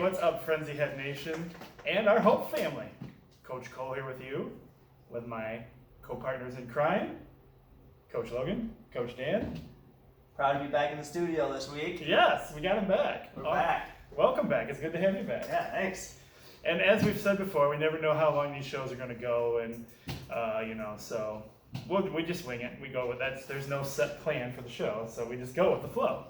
what's up, Frenzy Head Nation and our Hope family? Coach Cole here with you, with my co-partners in crime, Coach Logan, Coach Dan. Proud to be back in the studio this week. Yes, we got him back. We're back. Welcome back. It's good to have you back. Yeah, thanks. And as we've said before, we never know how long these shows are going to go, and so we just wing it. We go with that. There's no set plan for the show, so we just go with the flow.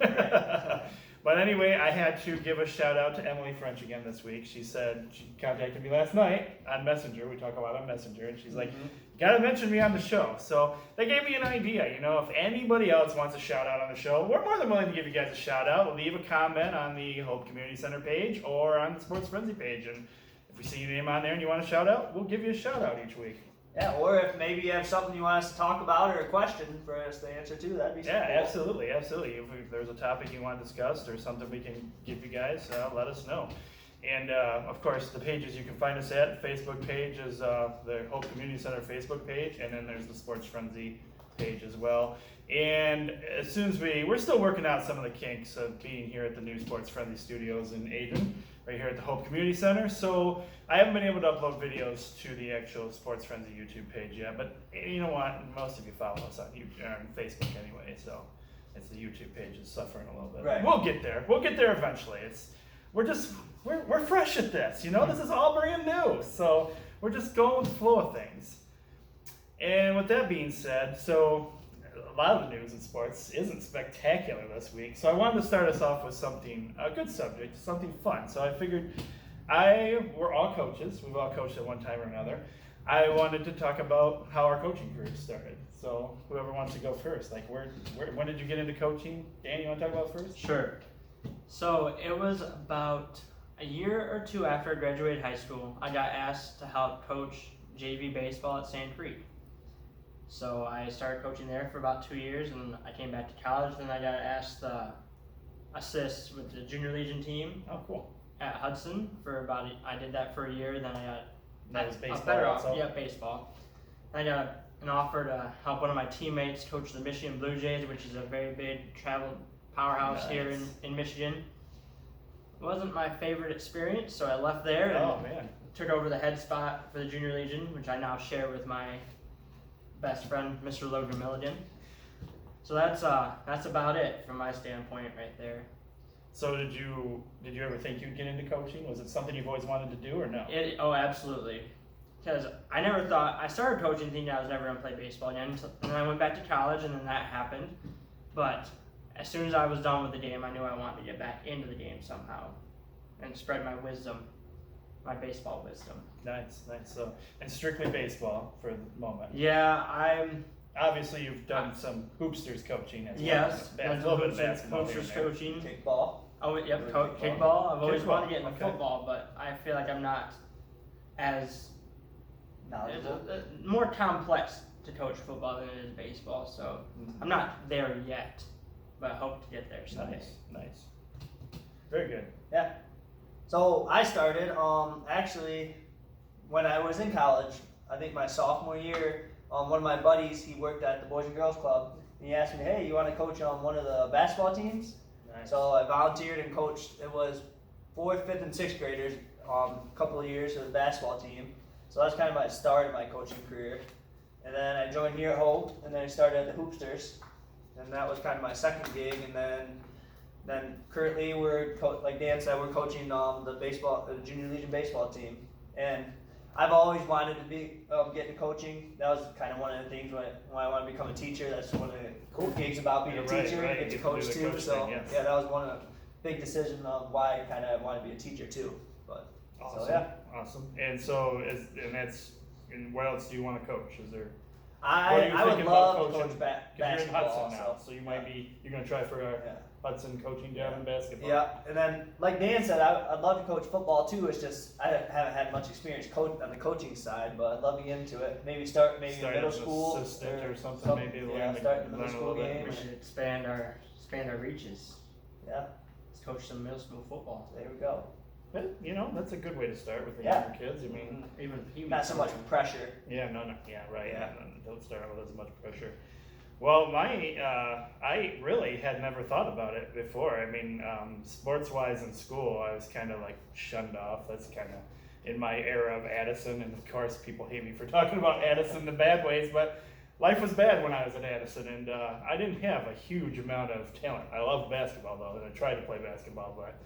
But anyway, I had to give a shout out to Emily French again this week. She said she contacted me last night on Messenger. We talk a lot on Messenger, and she's like, "Gotta mention me on the show." So that gave me an idea. If anybody else wants a shout out on the show, we're more than willing to give you guys a shout out. Leave a comment on the Hope Community Center page or on the Sports Frenzy page, and if we see your name on there and you want a shout out, we'll give you a shout out each week. Yeah, or if maybe you have something you want us to talk about or a question for us to answer too, that'd be Yeah, cool. absolutely. If there's a topic you want discussed or something we can give you guys, let us know. And of course, the pages you can find us at, Facebook page is the Hope Community Center Facebook page, and then there's the Sports Frenzy page as well. And as soon as we're still working out some of the kinks of being here at the new Sports Frenzy Studios in Adrian, right here at the Hope Community Center. So I haven't been able to upload videos to the actual Sports Frenzy YouTube page yet, but you know what? Most of you follow us on Facebook anyway, so it's the YouTube page is suffering a little bit. Right. We'll get there. We'll get there eventually. We're fresh at this, This is all brand new, so we're just going with the flow of things. And with that being said, so a lot of the news in sports isn't spectacular this week, so I wanted to start us off with a good subject, something fun. So I figured we're all coaches. We've all coached at one time or another. I wanted to talk about how our coaching career started. So whoever wants to go first, when did you get into coaching? Dan, you want to talk about first? Sure. So it was about a year or two after I graduated high school, I got asked to help coach JV baseball at Sand Creek. So I started coaching there for about 2 years, and I came back to college. Then I got asked to assist with the Junior Legion team. Oh, cool. At Hudson I did that for a year. Then I got That was baseball a better also? offer. Yeah, baseball. I got an offer to help one of my teammates coach the Michigan Blue Jays, which is a very big travel powerhouse here in Michigan. It wasn't my favorite experience, so I left there and took over the head spot for the Junior Legion, which I now share with my best friend, Mr. Logan Milligan. So that's about it from my standpoint right there. So did you ever think you'd get into coaching? Was it something you've always wanted to do or no? Oh, absolutely. Because I started coaching thinking I was never going to play baseball again, and then I went back to college, and then that happened. But as soon as I was done with the game, I knew I wanted to get back into the game somehow and spread my wisdom, my baseball wisdom. Nice. So, and strictly baseball for the moment. Yeah, Obviously, you've done some hoopsters coaching as well. Yes, A little bit of basketball. hoopsters coaching. Kickball. Oh, yep, kickball. I've always wanted to get into Okay. football, but I feel like I'm not as Knowledgeable. more complex to coach football than it is baseball, so I'm not there yet, but I hope to get there someday. Nice. Very good. Yeah. So I started actually when I was in college. I think my sophomore year. One of my buddies, he worked at the Boys and Girls Club, and he asked me, "Hey, you want to coach on one of the basketball teams?" Nice. So I volunteered and coached. It was 4th, 5th, and 6th graders. A couple of years of the basketball team. So that's kind of my start of my coaching career. And then I joined here at Hope, and then I started at the Hoopsters, and that was kind of my second gig. And then currently like Dan said, we're coaching the Junior Legion baseball team. And I've always wanted to get into coaching. That was kind of one of the things when I wanted to become a teacher. That's one of the cool gigs about being a teacher, right. get to You coach can do too. the coach So thing, yes. yeah, that was one of the big decisions of why I kind of wanted to be a teacher too. But Awesome. so yeah. Awesome. And what else do you want to coach? Is there? I would thinking about love to coaching? coach 'Cause you're in basketball Hudson now, also. so you're going to try for a Yeah. Hudson coaching job in basketball. Yeah, and then like Dan said, I'd love to coach football too. It's just I haven't had much experience on the coaching side, but I'd love to get into it. Maybe start Start middle as an school assistant or something. Maybe learn start in the learn middle a school little bit. game. We should expand our reaches. Yeah, Let's coach some middle school football. there we go. But, that's a good way to start with the Yeah. younger kids. I mean, Even Not so much pressure. yeah, right. Yeah. Don't start out with as much pressure. Well, I really had never thought about it before. I mean, sports-wise in school, I was kind of like shunned off. That's kind of in my era of Addison, and of course, people hate me for talking about Addison in bad ways, but life was bad when I was at Addison, and I didn't have a huge amount of talent. I loved basketball though, and I tried to play basketball, but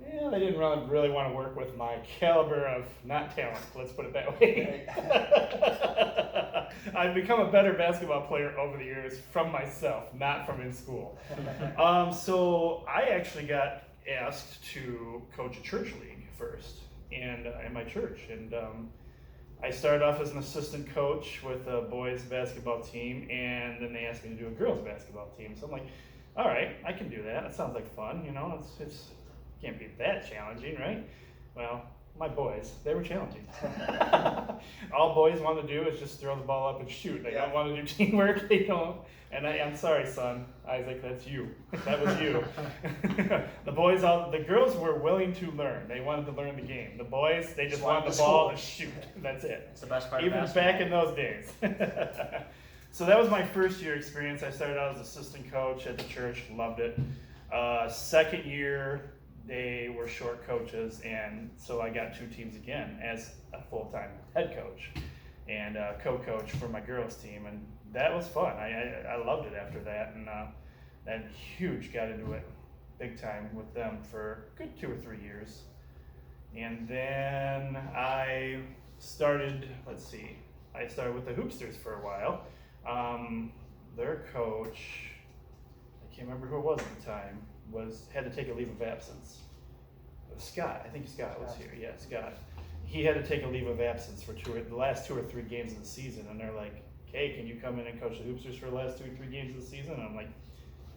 yeah, they didn't really want to work with my caliber of not talent. Let's put it that way. I've become a better basketball player over the years from myself, not from in school. So I actually got asked to coach a church league first, and in my church, and I started off as an assistant coach with a boys basketball team, and then they asked me to do a girls basketball team. So I'm like, all right, I can do that. It sounds like fun, you know. It's can't be that challenging, right? Well, my boys, they were challenging. All boys want to do is just throw the ball up and shoot. They don't want to do teamwork. They don't. And I'm sorry, son, Isaac, that's you. That was you. The girls were willing to learn. They wanted to learn the game. The boys, they just wanted the ball and shoot. That's it. It's the best part Even of back in those days. So that was my first year experience. I started out as assistant coach at the church, loved it. Second year, they were short coaches, and so I got two teams again as a full-time head coach and co-coach for my girls team, and that was fun. I loved it after that, and huge got into it big time with them for a good 2 or 3 years. And then I started with the Hoopsters for a while. Their coach, I can't remember who it was at the time, had to take a leave of absence. It was Scott. I think Scott was here. Yeah, Scott. He had to take a leave of absence for the last 2 or 3 games of the season, and they're like, "Hey, can you come in and coach the Hoopsters for the last 2 or 3 games of the season?" And I'm like,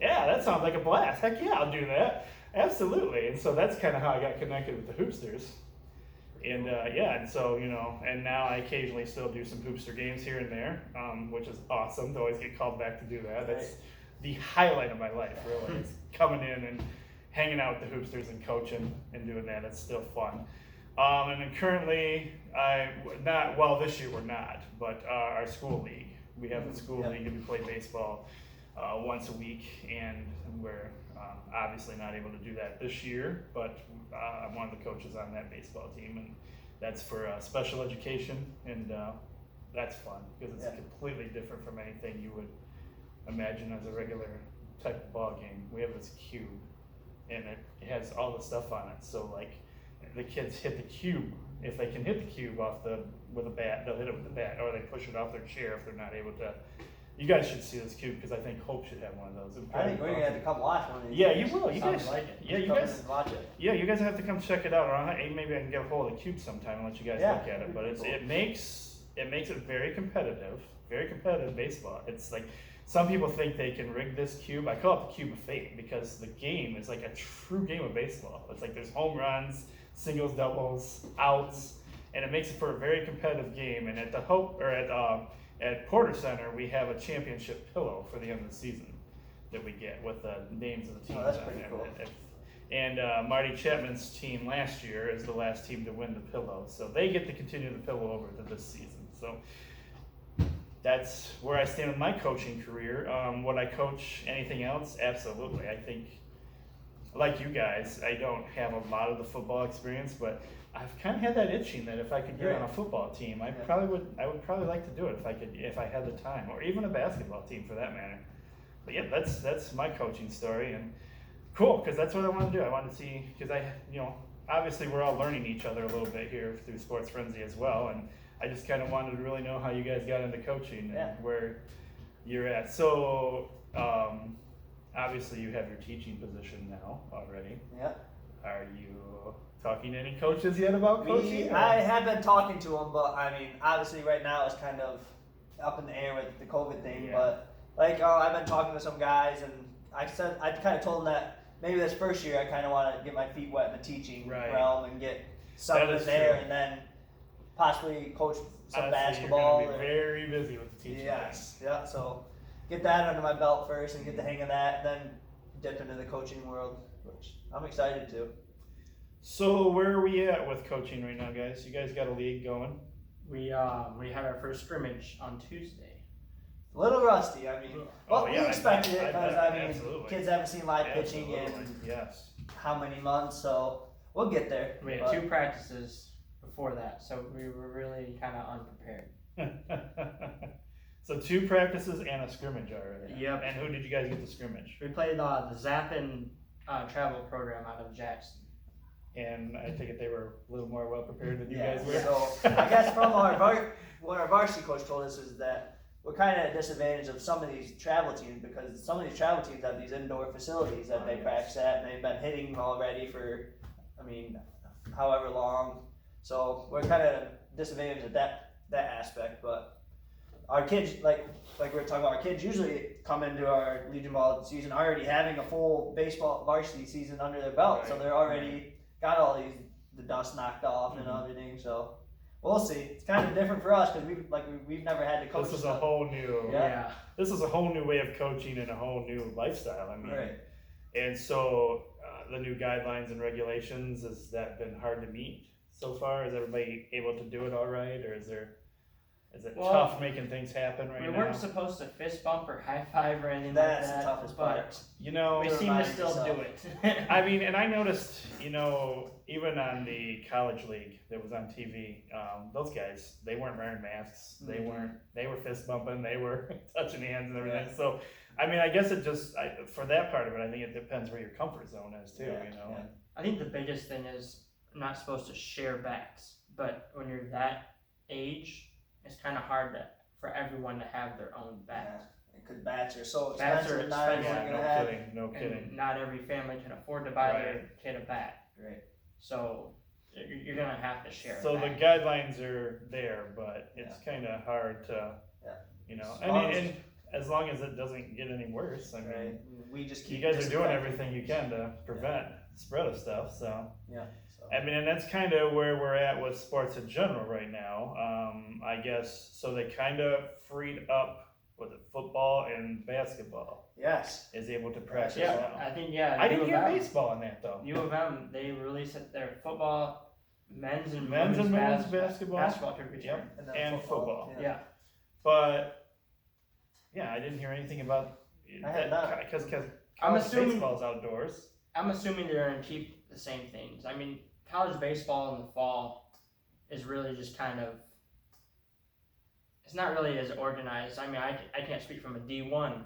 "Yeah, that sounds like a blast. Heck yeah, I'll do that. Absolutely." And so that's kind of how I got connected with the Hoopsters. And and so, you know, and now I occasionally still do some Hoopster games here and there, which is awesome to always get called back to do that. That's the highlight of my life, really. It's coming in and hanging out with the Hoopsters and coaching and doing that. It's still fun. And then currently, this year we're not, but our school league. We have a school league and we play baseball once a week, and we're obviously not able to do that this year, but I'm one of the coaches on that baseball team, and that's for special education, and that's fun because it's completely different from anything you would imagine as a regular type of ball game. We have this cube, and it has all the stuff on it, so like the kids hit the cube. If they can hit the cube with a bat, they'll hit it with a bat, or they push it off their chair if they're not able to. You guys should see this cube because I think Hope should have one of those. I think we're gonna have to come watch one of these. Yeah, you will. You Sounds guys like it. Yeah, you Come guys. and watch it. Yeah, you guys have to come check it out. Or maybe I can get a hold of the cube sometime and let you guys look at it. But it makes it very competitive baseball. It's like some people think they can rig this cube. I call it the cube of fate because the game is like a true game of baseball. It's like there's home runs, singles, doubles, outs, and it makes it for a very competitive game. And at Porter Center, we have a championship pillow for the end of the season that we get with the names of the teams. Oh, that's on pretty it. cool. And Marty Chapman's team last year is the last team to win the pillow, so they get to continue the pillow over to this season. So that's where I stand with my coaching career. Would I coach anything else? Absolutely. I think, like you guys, I don't have a lot of the football experience, but I've kind of had that itching that if I could get on a football team, I would probably like to do it if I had the time, or even a basketball team for that matter. But yeah, that's my coaching story, and cool, because that's what I want to do. I want to see, because obviously we're all learning each other a little bit here through Sports Frenzy as well, and I just kind of wanted to really know how you guys got into coaching and where you're at. So obviously you have your teaching position now already. Yeah. Are you talking to any coaches yet about coaching? I have been talking to them, but I mean, obviously right now it's kind of up in the air with the COVID thing. Yeah. But like, I've been talking to some guys, and I kind of told them that maybe this first year I kind of want to get my feet wet in the teaching realm and get something there, and then possibly coach some basketball. You're gonna be very busy with the teaching. Yes, yeah. So get that under my belt first and get the hang of that, and then dip into the coaching world, which I'm excited to. So where are we at with coaching right now, guys? You guys got a league going? We had our first scrimmage on Tuesday. A little rusty. I mean, well, Oh, yeah, we expected I it because bet, I mean, absolutely. kids haven't seen live pitching Absolutely, in yes. how many months, so we'll get there. We had But 2 practices before that, so we were really kind of unprepared. So 2 practices and a scrimmage already. Yep. And who did you guys get to scrimmage? We played the Zappin travel program out of Jackson. And I take it they were a little more well prepared than you yeah, guys were. so I guess from what our varsity coach told us is that we're kind of at a disadvantage of some of these travel teams because some of these travel teams have these indoor facilities that they yes. practice at and they've been hitting already for, I mean, however long. So we're kind of disadvantaged at that aspect, but our kids, like we were talking about, our kids usually come into our Legion Ball season already having a full baseball varsity season under their belt, so Right, they're already got all the dust knocked off and Mhm. everything. So we'll see. It's kind of different for us because we've never had to coach. This is a stuff. whole new. Yeah. This is a whole new way of coaching and a whole new lifestyle. I mean, Right. and so the new guidelines and regulations, has that been hard to meet so far? Is everybody able to do it all right, or is it Well, tough making things happen right We now? weren't supposed to fist bump or high five or anything That's like the that, toughest but part. You know, we seem to Remind still yourself. do it. I mean, and I noticed, you know, even on the college league that was on TV, those guys, they weren't wearing masks. They Mhm. they were fist bumping, they were touching hands and everything. Yeah. So, I mean, I guess it just, for that part of it, I think it depends where your comfort zone is too, Yeah, you know. yeah. I think the biggest thing is I'm not supposed to share bats, but when you're that age, it's kind of hard for everyone to have their own bat. Because bats are so Bats expensive. are and not expensive. everyone's Yeah, gonna no have. kidding, no kidding. And not every family can afford to buy their Right. kid a bat, Right. so you're gonna have to share. So a the bat. guidelines are there, but it's kind of hard to, Yeah. you know, As I long mean, as- and as long as it doesn't get any worse, I mean, Right. We just you keep. guys are doing disinfecting. everything you can to prevent spread of stuff, so. Yeah. So. I mean, and that's kind of where we're at with sports in general right now. I guess, so they kind of freed up, was it football and basketball Yes. is able to practice Yeah, now. I think I didn't U of hear M- baseball on that though. U of M, they released their football, men's and Men's and women's basketball. basketball. Could return. Yep. And, then And football. Yeah. But, yeah, I didn't hear anything about, I had not. because I'm assuming- baseball's outdoors. I'm assuming they're gonna keep the same things. I mean, college baseball in the fall is really just kind of, it's not really as organized. I mean, I can't speak from a D1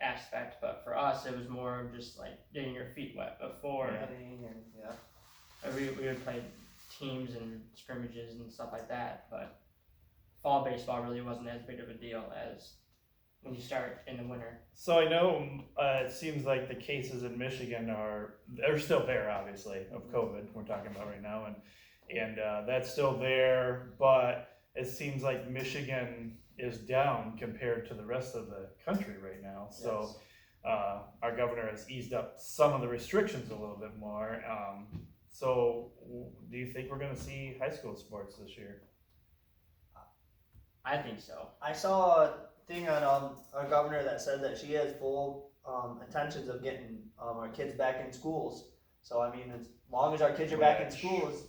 aspect, but for us, it was more of just like getting your feet wet before. Yeah. Hitting and, yeah. We would play teams and scrimmages and stuff like that, but fall baseball really wasn't as big of a deal as when you start in the winter. So I know it seems like the cases in Michigan they're still there, obviously, of COVID we're talking about right now, and that's still there, but it seems like Michigan is down compared to the rest of the country right now. So our governor has eased up some of the restrictions a little bit more. So do you think we're going to see high school sports this year? I think so. I saw a thing on our governor that said that she has full intentions of getting our kids back in schools. So I mean, as long as our kids are back in Which- schools,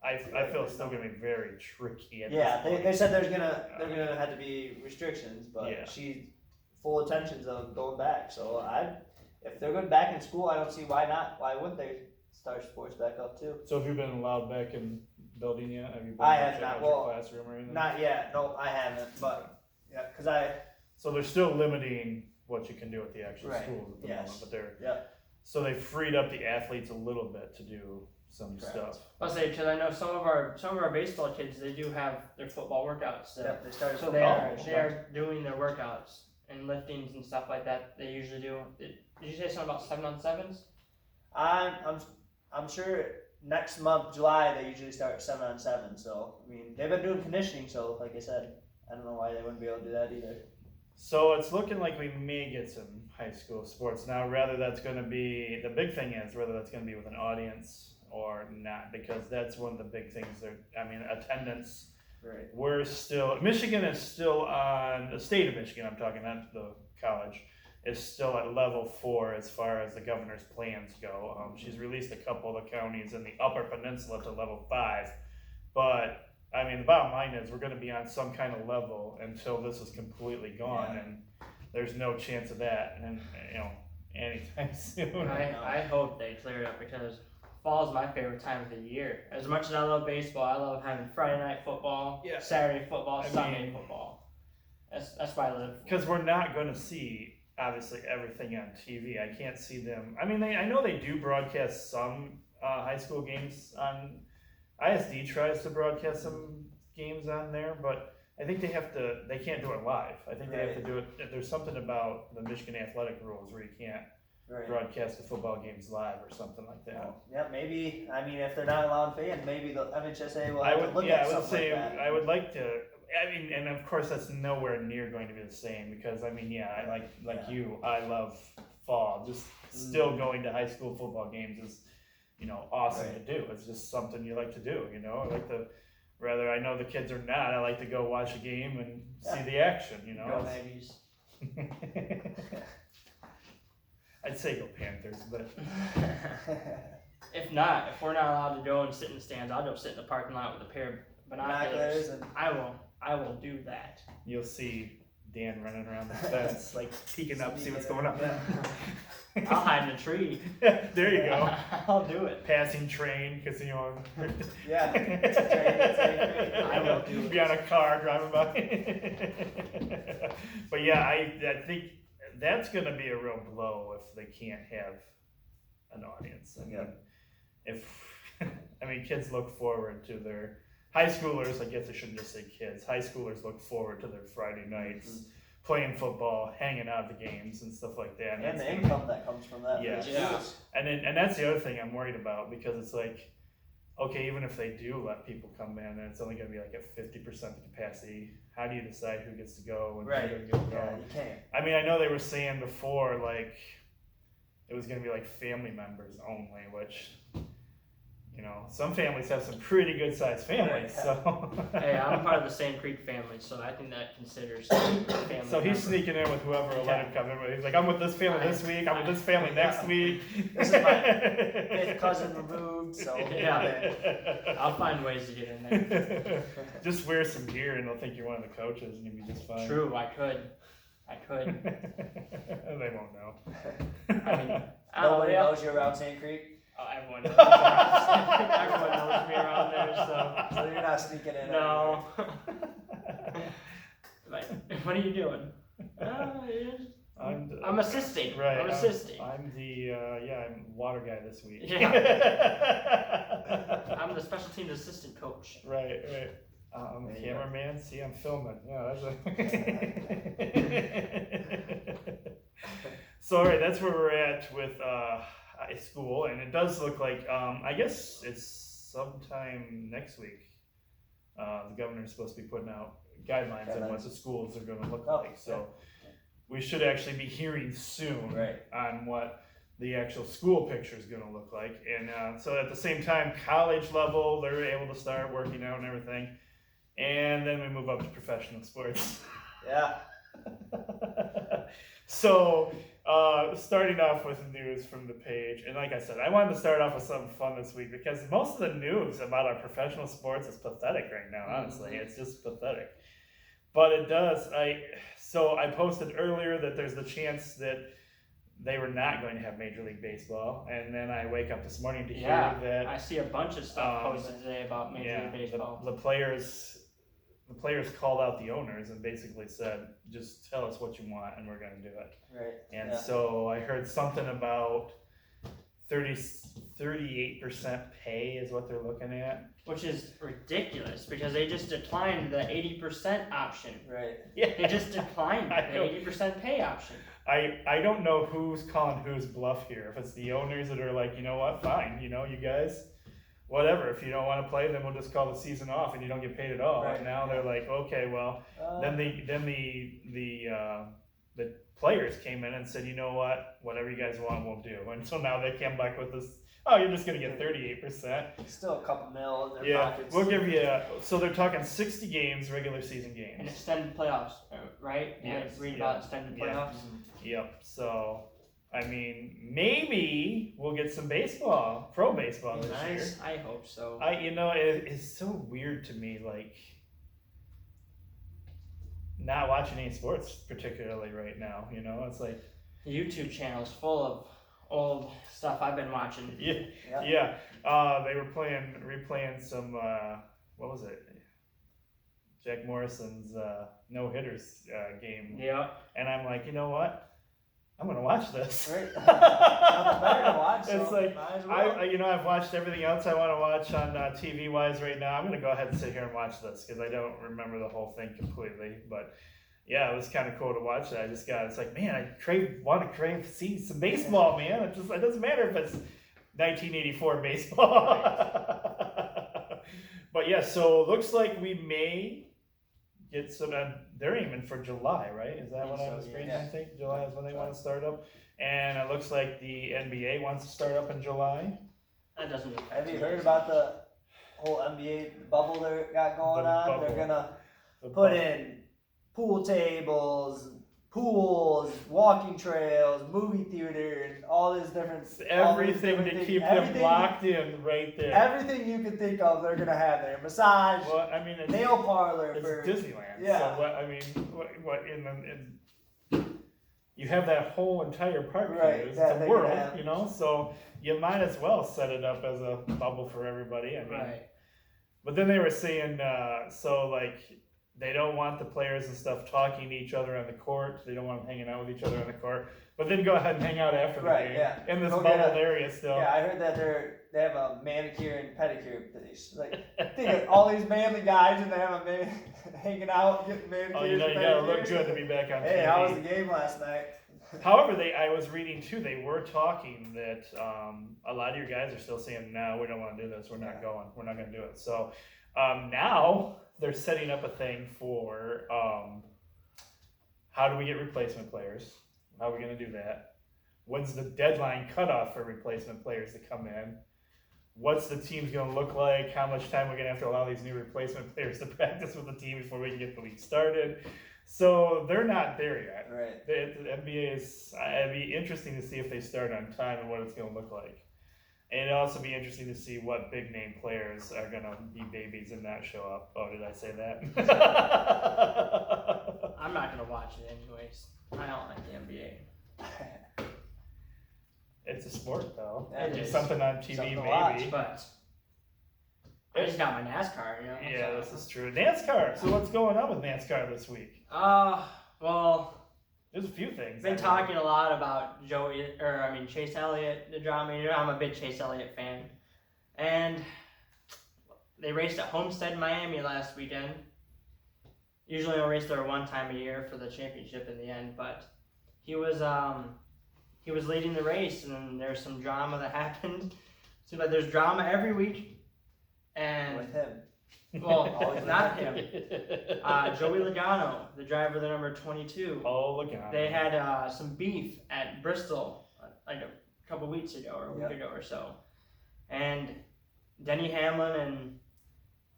I feel it's still going to be very tricky. At yeah, this they point. said they're gonna have to be restrictions, but Yeah. she's full intentions of going back. So if they're going back in school, I don't see why not. Why wouldn't they start sports back up too? So have you been allowed back in building yet? Have you been I to have check not. out your Well, classroom or anything? Not yet. No, I haven't. But yeah, because So they're still limiting what you can do at the actual Right. schools at the Yes. moment, but they're Yeah. so they freed up the athletes a little bit to do some Correct. stuff. I'll say because I know some of our baseball kids, they do have their football workouts still. yeah, they started. So football. they are doing their workouts and liftings and stuff like that. They usually do. Did you say something about 7-on-7s? I'm sure next month, July, they usually start 7-on-7. So I mean, they've been doing conditioning. So like I said, I don't know why they wouldn't be able to do that either. So it's looking like we may get some high school sports now. Whether that's going to be the big thing is whether that's going to be with an audience or not, because that's one of the big things. Attendance. Right. We're still, Michigan is still on, the state of Michigan, I'm talking, not the college, is still at level 4 as far as the governor's plans go. She's released a couple of the counties in the upper peninsula to level 5, but I mean, the bottom line is we're going to be on some kind of level until this is completely gone, Yeah. and there's no chance of that, and anytime soon. I hope they clear it up because fall is my favorite time of the year. As much as I love baseball, I love having Friday night football, Yeah. Saturday football, I Sunday mean- football. That's why I live. Because we're not going to see obviously everything on TV. I can't see them. I mean, I know they do broadcast some high school games on. ISD tries to broadcast some games on there, but I think they can't do it live. I think they have to do it. There's something about the Michigan athletic rules where you can't Right. broadcast the football games live or something like that. Well, yeah, maybe. I mean, if they're not allowing fans, maybe the MHSA will I have would, to look yeah, at I would something say like that. I would like to. I mean, and of course that's nowhere near going to be the same because I mean, yeah, I like Yeah. you. I love fall. Just still going to high school football games is, awesome Right. to do. It's just something you like to do. I like to. Whether I know the kids or not, I like to go watch a game and see Yeah. the action. Go Aggies. I'd say go Panthers, but If we're not allowed to go and sit in the stands, I'll go sit in the parking lot with a pair of binoculars. Binoculars and I will do that. you'll see Dan running around the fence, like peeking up, see what's Sneaking going on. I'll hide in a tree. There you go. I'll do it. Passing train, because yeah, it's a train. I will do be it. on a car driving by. But yeah, I think that's going to be a real blow if they can't have an audience. I mean, kids look forward to their high schoolers. I guess I shouldn't just say kids. High schoolers look forward to their Friday nights, playing football, hanging out at the games and stuff like that. And the income that comes from that. Yeah. for the Yeah. schools. And that's the other thing I'm worried about because it's like, okay, even if they do let people come in and it's only going to be like at 50% capacity, how do you decide who gets to go and Right. who doesn't get to go? Yeah, you can't. I mean, I know they were saying before, like, it was going to be like family members only, which, some families have some pretty good sized families, so. Hey, I'm part of the Sand Creek family, so I think that considers family. So he's member. sneaking in with whoever will let him come in with. He's like, I'm with this family this week, I'm with this family next week. This is my fifth cousin removed, so Yeah. I'll find ways to get in there. Just wear some gear and they'll think you're one of the coaches and you'll be just fine. True, I could. They won't know. I mean, Nobody yeah. knows you're around Sand Creek, Oh, everyone knows me around, everyone knows me around there, so. so you're not sneaking in. No. Like, what are you doing? I'm assisting. Right. I'm assisting. I'm the I'm water guy this week. I'm the special teams assistant coach. Right. There you Cameraman. See, I'm filming. Yeah, So, all right, that's where we're at with high school, and it does look like I guess it's sometime next week. The governor's supposed to be putting out guidelines on what the schools are going to look like. So, we should actually be hearing soon Right. on what the actual school picture is going to look like. And so at the same time, college level, they're able to start working out and everything. And then we move up to professional sports. Yeah. So, starting off with news from the page. And like I said, I wanted to start off with something fun this week because most of the news about our professional sports is pathetic right now, honestly. Mhm. It's just pathetic. But it does. So I posted earlier that there's the chance that they were not going to have Major League Baseball, and then I wake up this morning to hear Yeah, that I see a bunch of stuff posted today about Major League Baseball. the players called out the owners and basically said, just tell us what you want and we're going to do it. Right. And yeah. so I heard something about 38% pay is what they're looking at. Which is ridiculous because they just declined the 80% option. Right. They just declined the I know. 80% pay option. I don't know who's calling whose bluff here. If it's the owners that are like, you know what, fine, you guys, whatever. If you don't want to play, then we'll just call the season off and you don't get paid at all. Right. And now they're like, okay, well, then the players came in and said, you know what, whatever you guys want, we'll do. And so now they came back with this. Oh, you're just gonna get 38%. Still a couple mil in their Yeah, pockets. we'll give you. So they're talking 60 games, regular season And games. extended playoffs, right? Yes, I read yeah. about extended Yeah. playoffs. Yep. So, I mean, maybe we'll get some baseball, pro baseball this year. Nice. I hope so. It's so weird to me, like not watching any sports particularly right now. It's like The YouTube channel's full of old stuff I've been watching. yeah. They were replaying some what was it? Jack Morrison's no hitters game. Yeah. And I'm like, you know what? I'm gonna watch this. Right. Nothing better to watch. It's So like might as well. I've watched everything else I want to watch on TV wise right now. I'm gonna go ahead and sit here and watch this because I don't remember the whole thing completely. But yeah, it was kind of cool to watch that. It's like, man, I want to see some baseball, man. It doesn't matter if it's 1984 baseball. But yeah, so looks like we may get some. They're aiming for July, right? Is that what I was reading? I think July is when they want to start up, and it looks like the NBA wants to start up in July. That doesn't. Have you heard about the whole NBA bubble they got going on? bubble. They're gonna put in pool tables, pools, walking trails, movie theaters, all these different everything to keep them locked in right there. Everything you can think of, they're gonna have there. Massage, Well, I mean, nail parlor it's for Disneyland. Yeah. So what you have that whole entire park Right, here. It's that a they world, can have. So you might as well set it up as a bubble for everybody. I mean, Right. but then they were saying, so like they don't want the players and stuff talking to each other on the court. They don't want them hanging out with each other on the court. But then go ahead and hang out after the Right, game yeah. in this Go get bubbled a- area still. Yeah, I heard that they have a manicure and pedicure place. Like, think of all these manly guys and they have a man hanging out, getting manicures. Oh, you and gotta look pedicures. good to be back on TV. Hey, how was the game last night? However, I was reading too. They were talking that a lot of your guys are still saying, "No, we don't want to do this. We're not going. We're not going to do it." So now they're setting up a thing for how do we get replacement players? How are we going to do that? When's the deadline cutoff for replacement players to come in? What's the team's going to look like? How much time we're going to have to allow these new replacement players to practice with the team before we can get the league started? So they're not there yet. Right. The NBA is. It'd be interesting to see if they start on time and what it's going to look like. And it'd also be interesting to see what big name players are going to be babies and not show up. Oh, did I say that? I'm not gonna watch it anyways. I don't like the NBA. It's a sport, though. Yeah, it It's is. something on TV, Something to maybe. watch. But I just got my NASCAR, you know. Yeah, so. this is true. NASCAR. So what's going on with NASCAR this week? Well, There's a few things. been talking a lot about Chase Elliott, the drama. You know, I'm a big Chase Elliott fan, and they raced at Homestead, Miami last weekend. Usually, they'll race there one time a year for the championship in the end, but he was leading the race, and then there's some drama that happened. Seems like there's drama every week, and With him. well, Always not him. Joey Logano, the driver of the number 22. Oh, look at They had some beef at Bristol like a couple weeks ago or a week ago or so. And Denny Hamlin and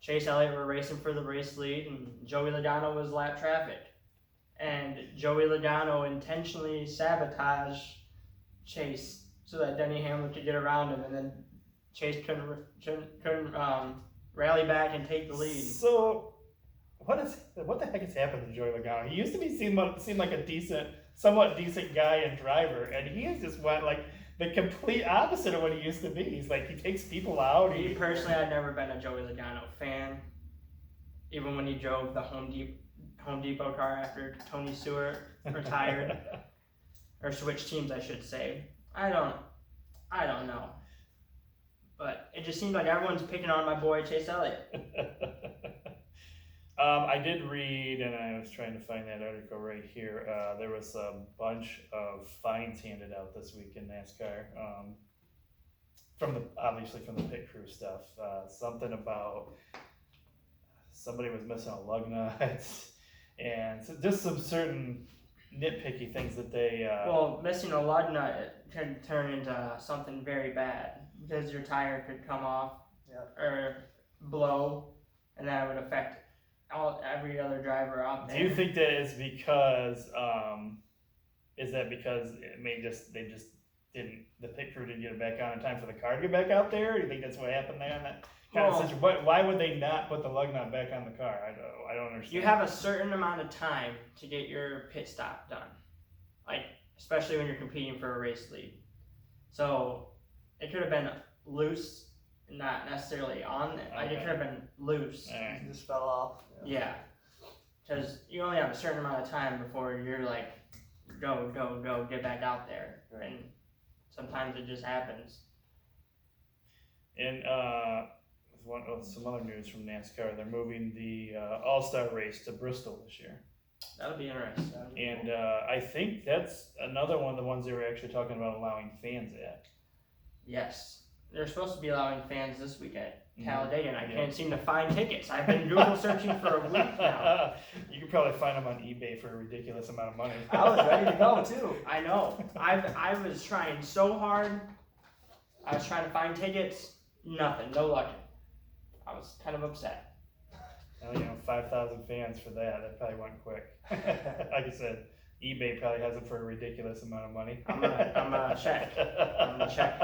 Chase Elliott were racing for the race lead, and Joey Logano was lap traffic. And Joey Logano intentionally sabotaged Chase so that Denny Hamlin could get around him, and then Chase couldn't rally back and take the lead. So, what the heck has happened to Joey Logano? He used to be seem like a somewhat decent guy and driver, and he has just went like the complete opposite of what he used to be. He's like, he takes people out. Me personally, I've never been a Joey Logano fan. Even when he drove the Home Depot car after Tony Stewart retired, or switched teams, I should say. I don't know. But it just seems like everyone's picking on my boy Chase Elliott. I did read, and I was trying to find that article right here. There was a bunch of fines handed out this week in NASCAR, obviously from the pit crew stuff. Something about somebody was missing a lug nut, and so just some certain nitpicky things that they. Well, missing a lug nut could turn into something very bad because your tire could come off or blow, and that would affect every other driver out there. Do you think that is because Is that because they just didn't, the pit crew didn't get it back on in time for the car to get back out there? Or do you think that's what happened there in that kind of Well- situation? Why would they not put the lug nut back on the car? I don't understand. You have a certain amount of time to get your pit stop done, like especially when you're competing for a race lead. So it could have been loose, not necessarily on. Like it Okay. could have been loose. Alright. It just fell off. Yeah, because you only have a certain amount of time before you're like, go, get back out there, Right. and sometimes it just happens. And some other news from NASCAR. They're moving the All-Star race to Bristol this year. That'll be interesting. And I think that's another one of the ones they were actually talking about allowing fans at. Yes, they're supposed to be allowing fans this week at Mhm. Talladega, and I Yeah. can't seem to find tickets. I've been Google searching for a week now. You could probably find them on eBay for a ridiculous amount of money. I was ready to go too. I know. I was trying so hard. I was trying to find tickets. Nothing. No luck. I was kind of upset. Well, 5,000 fans for that. That probably went quick. Like I said, eBay probably has it for a ridiculous amount of money. I'm gonna check. I'm gonna check.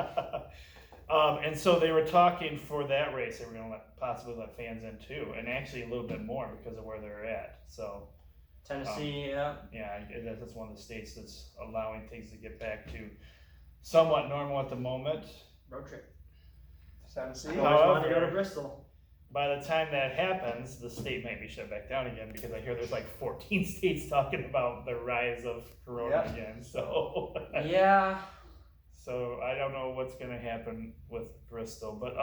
And so they were talking for that race. They were going to possibly let fans in too, and actually a little bit more because of where they're at. So Tennessee. yeah, that's one of the states that's allowing things to get back to somewhat normal at the moment. Road trip. Tennessee. I always wanted to go to However, Bristol. by the time that happens, the state might be shut back down again because I hear there's like 14 states talking about the rise of corona Yep. again. So Yeah. so I don't know what's going to happen with Bristol, but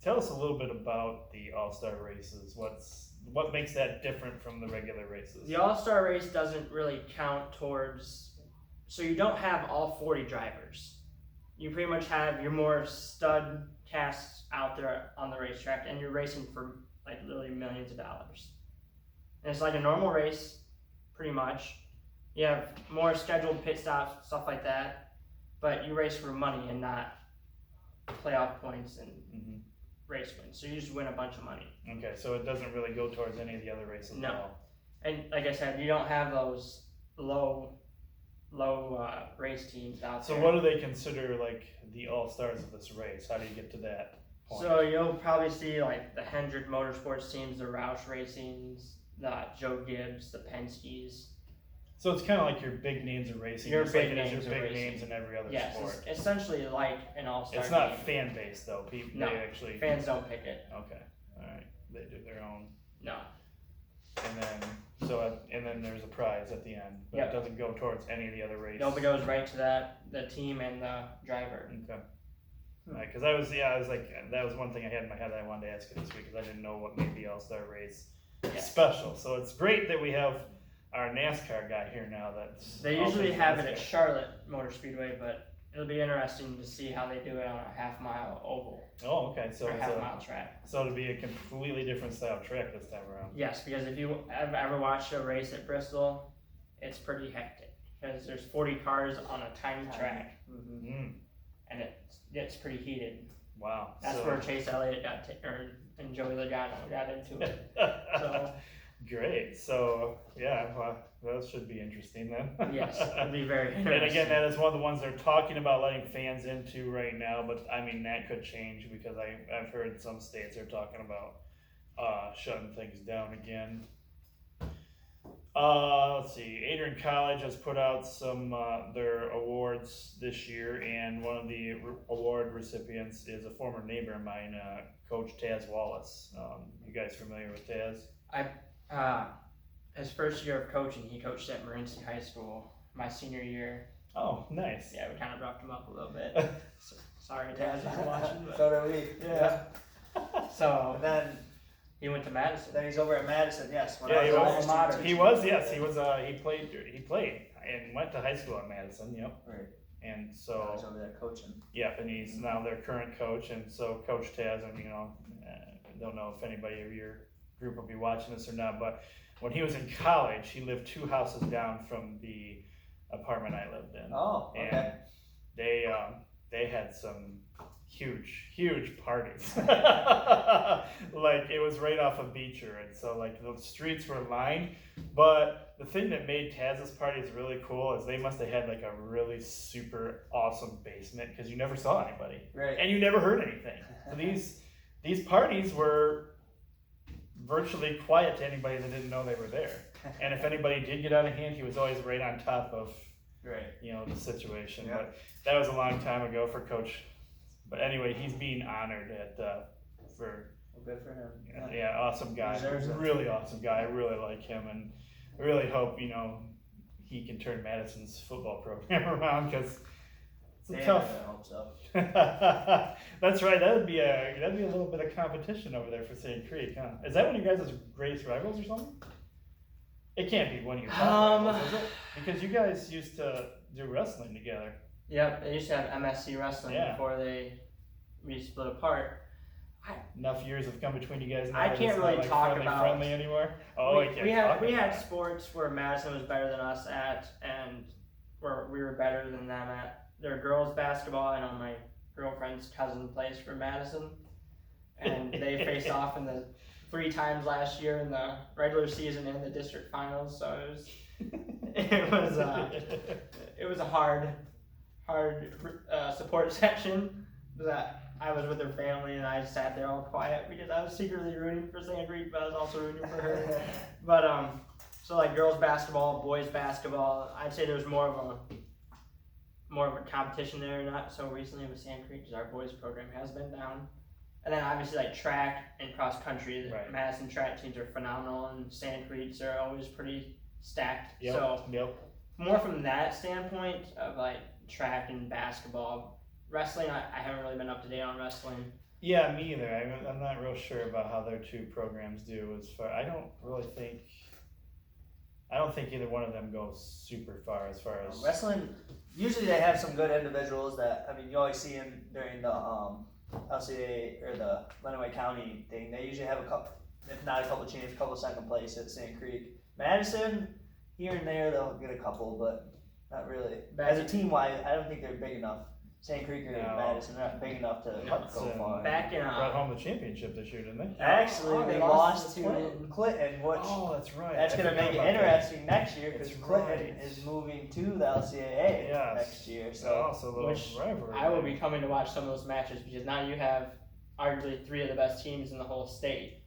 tell us a little bit about the All-Star races. What makes that different from the regular races? The All-Star race doesn't really count towards, so you don't have all 40 drivers. You pretty much have your more stud casts out there on the racetrack, and you're racing for like literally millions of dollars. And it's like a normal race, pretty much. You have more scheduled pit stops, stuff like that, but you race for money and not playoff points and Mhm. race wins. So you just win a bunch of money. Okay, so it doesn't really go towards any of the other races No. at all. And like I said, you don't have those low race teams out So there. what do they consider like the all-stars of this race? How do you get to that point? So you'll probably see like the Hendrick Motorsports teams, the Roush Racings, the Joe Gibbs, the Penske's. So it's kind of like your big names of racing. Your just big like it is names your of big racing. names in every other Yes, sport. it's essentially like an all-star It's not game. fan based though. People No. they actually Fans don't pick it. okay. All right. They do their own. No. And then there's a prize at the end, but Yep. it doesn't go towards any of the other races. Nobody goes right to the team and the driver. Okay. Because I was like, that was one thing I had in my head that I wanted to ask you this week because I didn't know what made the All-Star race Yes. special. So it's great that we have our NASCAR guy here now. That's They all usually things have it at NASCAR. Charlotte Motor Speedway, but it'll be interesting to see how they do it on a half-mile oval Oh, okay. So or it's half-mile track. so it'll be a completely different style track this time around. Yes, because if you have ever watched a race at Bristol, it's pretty hectic because there's 40 cars on a tiny track, Mm-hmm. Mm, and it gets pretty heated. wow. That's so, where Chase Elliott and Joey Logano got into it. So Great. So yeah, well, that should be interesting then. yes, it'll be very And interesting. again, that is one of the ones they're talking about letting fans into right now, but I mean, that could change because I've heard some states are talking about shutting things down again. Let's see, Adrian College has put out some their awards this year, and one of the award recipients is a former neighbor of mine, Coach Taz Wallace. You guys familiar with Taz? His first year of coaching, he coached at Morenci High School. My senior year, Oh, nice. yeah, we kind of roughed him up a little bit. Sorry, Taz, if you're watching. But, So do we. yeah. So And then he went to Madison. he's over at Madison. Yes. When Yeah, I he was was. almost Alma teaching. mater. He was, yes, he was. He played and went to high school at Madison. Yep. Right. And I was so, over there coaching. yeah, and he's now their current coach. And so, Coach Taz, I don't know if anybody of your group will be watching this or not, but when he was in college, he lived 2 houses down from the apartment I lived in. Oh, okay. And they had some huge parties. Like it was right off of Beecher, and so like the streets were lined. But the thing that made Taz's parties really cool is they must have had like a really super awesome basement because you never saw anybody Right. and you never heard anything. So these parties were virtually quiet to anybody that didn't know they were there. And if anybody did get out of hand, he was always right on top of Right. the situation. Yeah. But that was a long time ago for Coach. But anyway, he's being honored for Well, good for him. yeah, awesome guy, Deserves it. really awesome guy. I really like him, and I really hope he can turn Madison's football program around because it's a Damn, tough. I hope so. That's right. That'd be a little bit of competition over there for St. Creek, huh? Is that one of you guys' greatest rivals or something? It can't be one of your top rivals, is it? Because you guys used to do wrestling together. Yep, they used to have MSC Wrestling Yeah. before we split apart. Enough years have come between you guys now. I that can't it's really not like talk friendly, about- friendly anymore. Oh, I can't we talk had about it. sports where Madison was better than us at, and where we were better than them at. Their girls basketball. I know my girlfriend's cousin plays for Madison, and they faced off in the 3 times last year in the regular season and the district finals. So it was a hard support section that I was with her family and I sat there all quiet because I was secretly rooting for St. Creek, but I was also rooting for her. But so like girls basketball, boys basketball, I'd say there's more of a competition there, not so recently with St. Creek because our boys program has been down. And then obviously like track and cross country, the Right. Madison track teams are phenomenal and St. Creek's are always pretty stacked. Yep. So Yep. more from that standpoint of like track and basketball. Wrestling, I haven't really been up to date on wrestling. Yeah, me either. I'm not real sure about how their 2 programs do. I don't think either one of them goes super far as far as Wrestling, usually they have some good individuals that, I mean, you always see them during the LCA or the Lenawee County thing. They usually have a couple, if not a couple champs, a couple second place at St. Creek. Madison, here and there, they'll get a couple, but not really. As a team wise, I don't think they're big enough. St. Creek or No. Madison, they're not big enough to go far. Back in brought home the championship this year, didn't they? Actually, Oh, they they lost lost to to Clinton. Clinton, which Oh, that's right. that's I going to forgot make it about that. interesting next year because That's Clinton right. is moving to the LCAA Yes. next year. So So a little Which rivalry. I will be coming to watch some of those matches because now you have arguably 3 of the best teams in the whole state.